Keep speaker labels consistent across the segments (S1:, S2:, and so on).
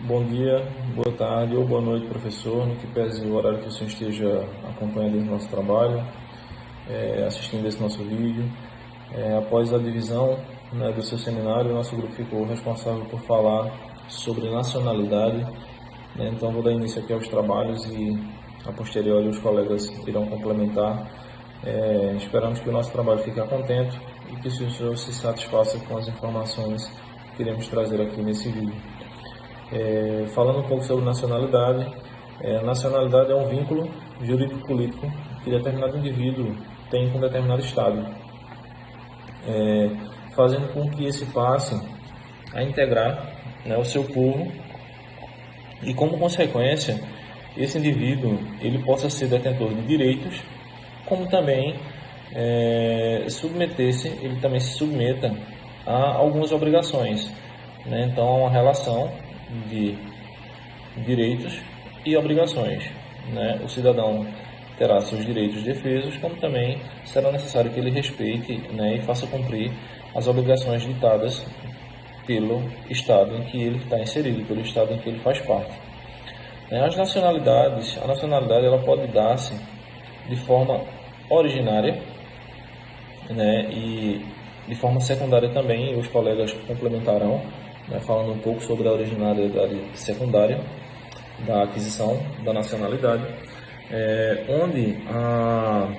S1: Bom dia, boa tarde ou boa noite, professor, no que pese o horário que o senhor esteja acompanhando o nosso trabalho, assistindo esse nosso vídeo. Após a divisão, do seu seminário, o nosso grupo ficou responsável por falar sobre nacionalidade, então vou dar início aqui aos trabalhos e a posteriori os colegas irão complementar. Esperamos que o nosso trabalho fique a contento e que o senhor se satisfaça com as informações que iremos trazer aqui nesse vídeo. Falando um pouco sobre nacionalidade, nacionalidade é um vínculo jurídico-político que determinado indivíduo tem com determinado Estado, fazendo com que esse passe a integrar, o seu povo e, como consequência, esse indivíduo ele possa ser detentor de direitos, como também ele também se submeta a algumas obrigações, Então, há uma relação de direitos e obrigações, O cidadão terá seus direitos defesos, como também será necessário que ele respeite, e faça cumprir as obrigações ditadas pelo Estado em que ele está inserido, pelo Estado em que ele faz parte. A nacionalidade ela pode dar-se de forma originária, e de forma secundária também, os colegas complementarão, falando um pouco sobre a originariedade secundária da aquisição da nacionalidade, onde a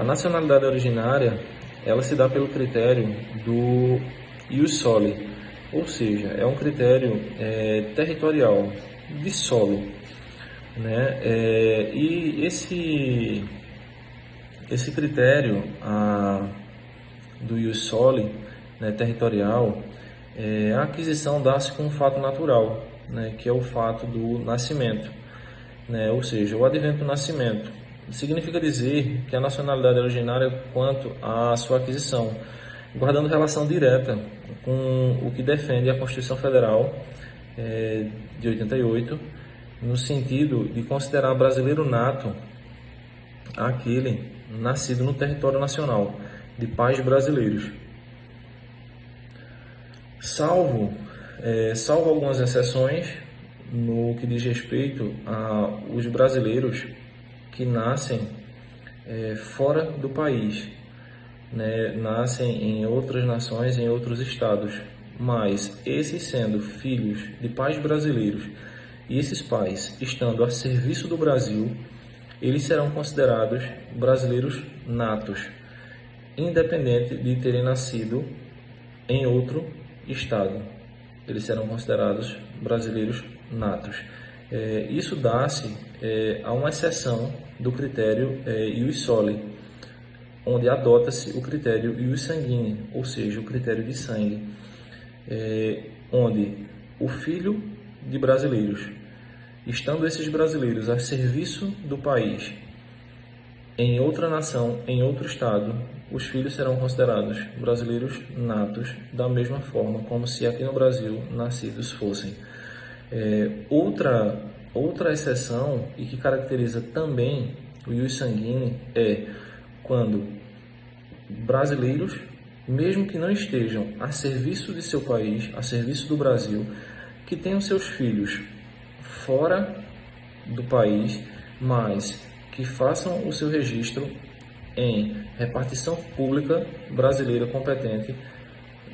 S1: nacionalidade originária ela se dá pelo critério do ius soli, ou seja, é um critério territorial de solo, e esse critério do ius soli, territorial, a aquisição dá-se com um fato natural, que é o fato do nascimento, ou seja, o advento do nascimento. Significa dizer que a nacionalidade é originária quanto à sua aquisição, guardando relação direta com o que defende a Constituição Federal de 88, no sentido de considerar brasileiro nato aquele nascido no território nacional, de pais brasileiros. Salvo algumas exceções no que diz respeito aos brasileiros que nascem fora do país, nascem em outras nações, em outros estados, mas esses sendo filhos de pais brasileiros e esses pais estando a serviço do Brasil, eles serão considerados brasileiros natos, independente de terem nascido em outro estado. Eles serão considerados brasileiros natos. Isso dá-se a uma exceção do critério ius soli, onde adota-se o critério ius sanguíneo, ou seja, o critério de sangue, onde o filho de brasileiros, estando esses brasileiros a serviço do país em outra nação, em outro estado, os filhos serão considerados brasileiros natos, da mesma forma como se aqui no Brasil nascidos fossem. Outra exceção, e que caracteriza também o ius sanguíneo, é quando brasileiros, mesmo que não estejam a serviço de seu país, a serviço do Brasil, que tenham seus filhos fora do país, mas que façam o seu registro em repartição pública brasileira competente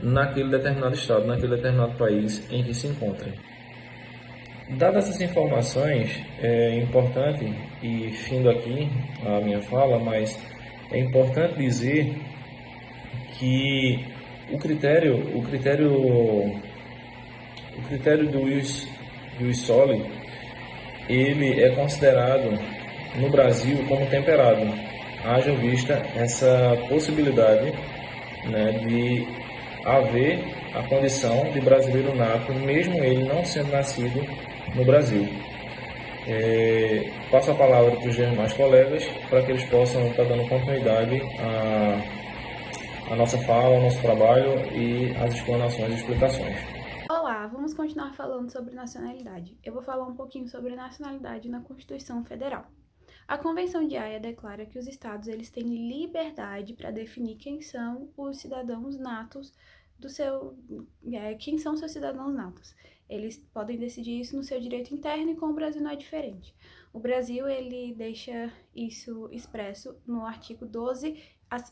S1: naquele determinado estado, naquele determinado país em que se encontrem. Dadas essas informações, é importante, e findo aqui a minha fala, mas é importante dizer que o critério do ius soli, ele é considerado no Brasil como temperado, haja vista essa possibilidade, de haver a condição de brasileiro nato, mesmo ele não sendo nascido no Brasil. Passo a palavra para os demais colegas para que eles possam estar dando continuidade à nossa fala, ao nosso trabalho e às explanações e explicações.
S2: Olá, vamos continuar falando sobre nacionalidade. Eu vou falar um pouquinho sobre nacionalidade na Constituição Federal. A Convenção de Haia declara que os estados eles têm liberdade para definir quem são os cidadãos natos quem são seus cidadãos natos. Eles podem decidir isso no seu direito interno e com o Brasil não é diferente. O Brasil, ele deixa isso expresso no artigo 12,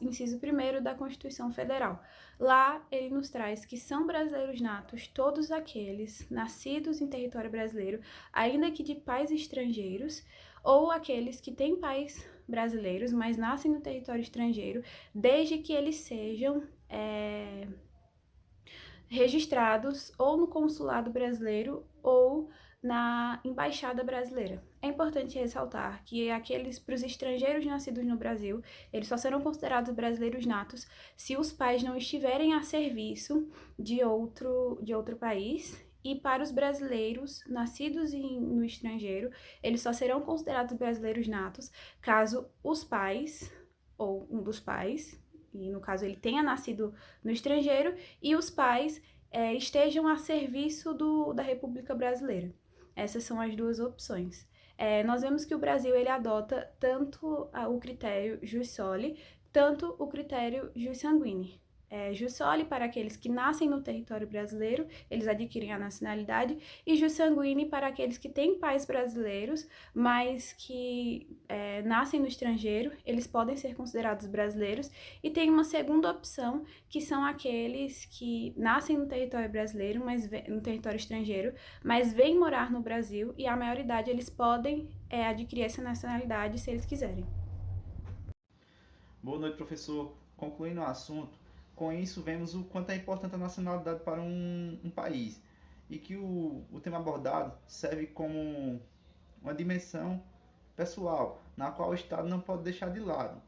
S2: inciso 1º da Constituição Federal. Lá, ele nos traz que são brasileiros natos todos aqueles nascidos em território brasileiro, ainda que de pais estrangeiros, ou aqueles que têm pais brasileiros, mas nascem no território estrangeiro, desde que eles sejam registrados ou no consulado brasileiro ou na embaixada brasileira. É importante ressaltar que para os estrangeiros nascidos no Brasil, eles só serão considerados brasileiros natos se os pais não estiverem a serviço de outro país. E para os brasileiros nascidos no estrangeiro, eles só serão considerados brasileiros natos caso os pais, ou um dos pais, e no caso ele tenha nascido no estrangeiro, e os pais estejam a serviço da República Brasileira. Essas são as duas opções. Nós vemos que o Brasil ele adota tanto o critério jus soli, tanto o critério jus sanguinis. Jus soli para aqueles que nascem no território brasileiro, eles adquirem a nacionalidade, e jus sanguinis para aqueles que têm pais brasileiros, mas que nascem no estrangeiro, eles podem ser considerados brasileiros. E tem uma segunda opção, que são aqueles que nascem no território brasileiro, no território estrangeiro, mas vêm morar no Brasil, e a maioridade eles podem adquirir essa nacionalidade se eles quiserem.
S3: Boa noite, professor. Concluindo o assunto, com isso vemos o quanto é importante a nacionalidade para um país e que o tema abordado serve como uma dimensão pessoal, na qual o Estado não pode deixar de lado.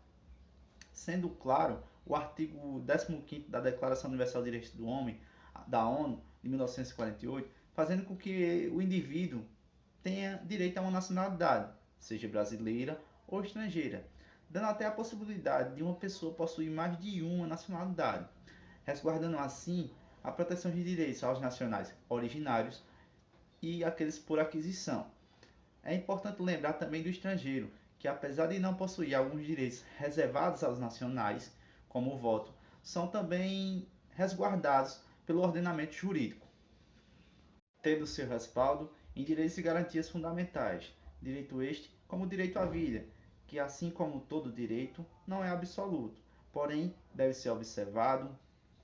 S3: Sendo claro, o artigo 15º da Declaração Universal de Direitos do Homem, da ONU, de 1948, fazendo com que o indivíduo tenha direito a uma nacionalidade, seja brasileira ou estrangeira, dando até a possibilidade de uma pessoa possuir mais de uma nacionalidade, resguardando assim a proteção de direitos aos nacionais originários e aqueles por aquisição. É importante lembrar também do estrangeiro, que apesar de não possuir alguns direitos reservados aos nacionais, como o voto, são também resguardados pelo ordenamento jurídico, tendo seu respaldo em direitos e garantias fundamentais, direito este como o direito à vida, que assim como todo direito, não é absoluto, porém deve ser observado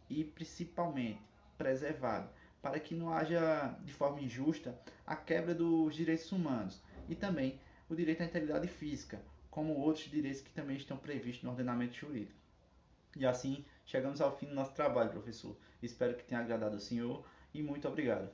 S3: e principalmente preservado, para que não haja de forma injusta a quebra dos direitos humanos e também o direito à integridade física, como outros direitos que também estão previstos no ordenamento jurídico. E assim chegamos ao fim do nosso trabalho, professor. Espero que tenha agradado ao senhor e muito obrigado.